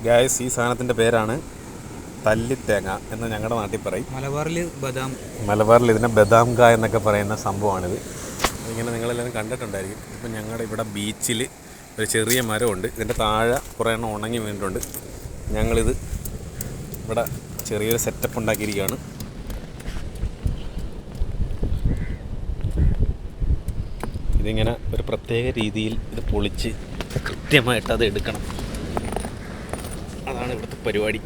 Guys, ഈ സാധനത്തിൻ്റെ പേരാണ് തല്ലിത്തേങ്ങ എന്ന് ഞങ്ങളുടെ നാട്ടിൽ പറയും. മലബാറിൽ ഇതിനെ ബദാം കായ എന്നൊക്കെ പറയുന്ന സംഭവമാണിത്. ഇങ്ങനെ നിങ്ങളെല്ലാവരും കണ്ടിട്ടുണ്ടായിരിക്കും. ഇപ്പം ഞങ്ങളുടെ ഇവിടെ ബീച്ചിൽ ഒരു ചെറിയ മരമുണ്ട്. ഇതിൻ്റെ താഴെ കുറേ എണ്ണം ഉണങ്ങി വീണിട്ടുണ്ട്. ഞങ്ങളിത് ഇവിടെ ചെറിയൊരു സെറ്റപ്പ് ഉണ്ടാക്കിയിരിക്കുകയാണ്. ഇതിങ്ങനെ ഒരു പ്രത്യേക രീതിയിൽ ഇത് പൊളിച്ച് കൃത്യമായിട്ട് അത് എടുക്കണം. അതാണ് ഇവിടുത്തെ പരിപാടി.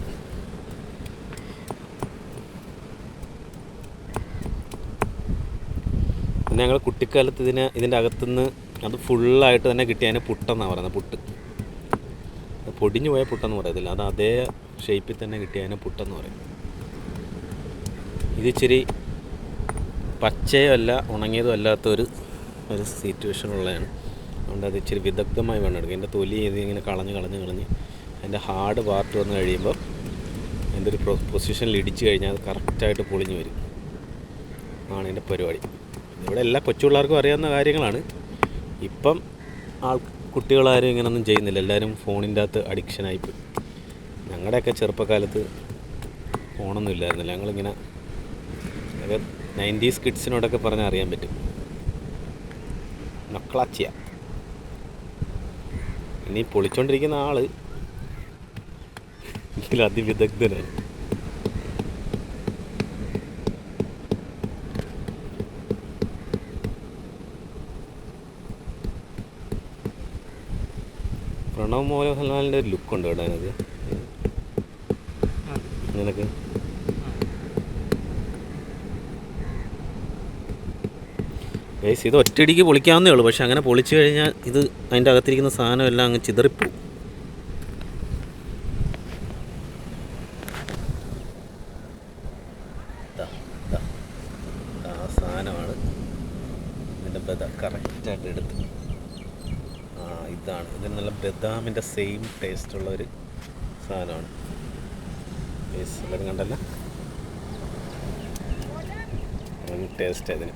പിന്നെ ഞങ്ങൾ കുട്ടിക്കാലത്ത് ഇതിൻ്റെ അകത്തുനിന്ന് അത് ഫുള്ളായിട്ട് തന്നെ കിട്ടിയതിന് പുട്ടെന്നാണ് പറയുന്നത്. പുട്ട് പൊടിഞ്ഞു പോയ പുട്ടെന്ന് പറയത്തില്ല, അത് അതേ ഷേപ്പിൽ തന്നെ കിട്ടിയതിന് പുട്ടെന്ന് പറയും. ഇത് ഇച്ചിരി പച്ചയോ അല്ല ഉണങ്ങിയതും അല്ലാത്തൊരു സിറ്റുവേഷനുള്ളതാണ്. അതുകൊണ്ട് അത് ഇച്ചിരി വിദഗ്ധമായി വേണം എടുക്കുക. എൻ്റെ തൊലി ഇതിങ്ങനെ കളഞ്ഞ് അതിൻ്റെ ഹാർഡ് പാർട്ട് വന്ന് കഴിയുമ്പോൾ അതിൻ്റെ ഒരു പൊസിഷനിൽ ഇടിച്ച് കഴിഞ്ഞാൽ അത് കറക്റ്റായിട്ട് പൊളിഞ്ഞ് വരും. ആണ് എൻ്റെ പരിപാടി. ഇവിടെ എല്ലാ കൊച്ചു പിള്ളേർക്കും അറിയാവുന്ന കാര്യങ്ങളാണ്. ഇപ്പം കുട്ടികളാരും ഇങ്ങനെയൊന്നും ചെയ്യുന്നില്ല. എല്ലാവരും ഫോണിൻ്റെ അകത്ത് അഡിക്ഷനായിപ്പോയി. ഞങ്ങളുടെയൊക്കെ ചെറുപ്പകാലത്ത് ഫോണൊന്നും ഇല്ലായിരുന്നില്ല. ഞങ്ങളിങ്ങനെ 90s കിഡ്സിനോടൊക്കെ പറഞ്ഞാൽ അറിയാൻ പറ്റും. നക്കളാച്ചിയ. ഇനി പൊളിച്ചോണ്ടിരിക്കുന്ന ആൾ ഇതിൽ അതിവിദഗ്ധനാണ്. പ്രണവ് മോഹൻലാലിൻ്റെ ഒരു ലുക്കുണ്ട് കേട്ടോ അതിനത്. നിനക്ക് ഗൈസ്, ഇത് ഒറ്റയടിക്ക് പൊളിക്കാവുന്നേ ഉള്ളൂ. പക്ഷെ അങ്ങനെ പൊളിച്ചു കഴിഞ്ഞാൽ ഇത് അതിൻ്റെ അകത്തിരിക്കുന്ന സാധനം എല്ലാം അങ്ങ് ചിതറിപ്പോവും. ആ സാധനമാണ് ഇതിൻ്റെ ബദാം കറക്റ്റായിട്ട് എടുത്ത്. ഇതാണ് ഇതിന് നല്ല ബദാമിൻ്റെ സെയിം ടേസ്റ്റുള്ള ഒരു സാധനമാണ്. എല്ലാവരും കണ്ടല്ലോ, ടേസ്റ്റ് അതിന്.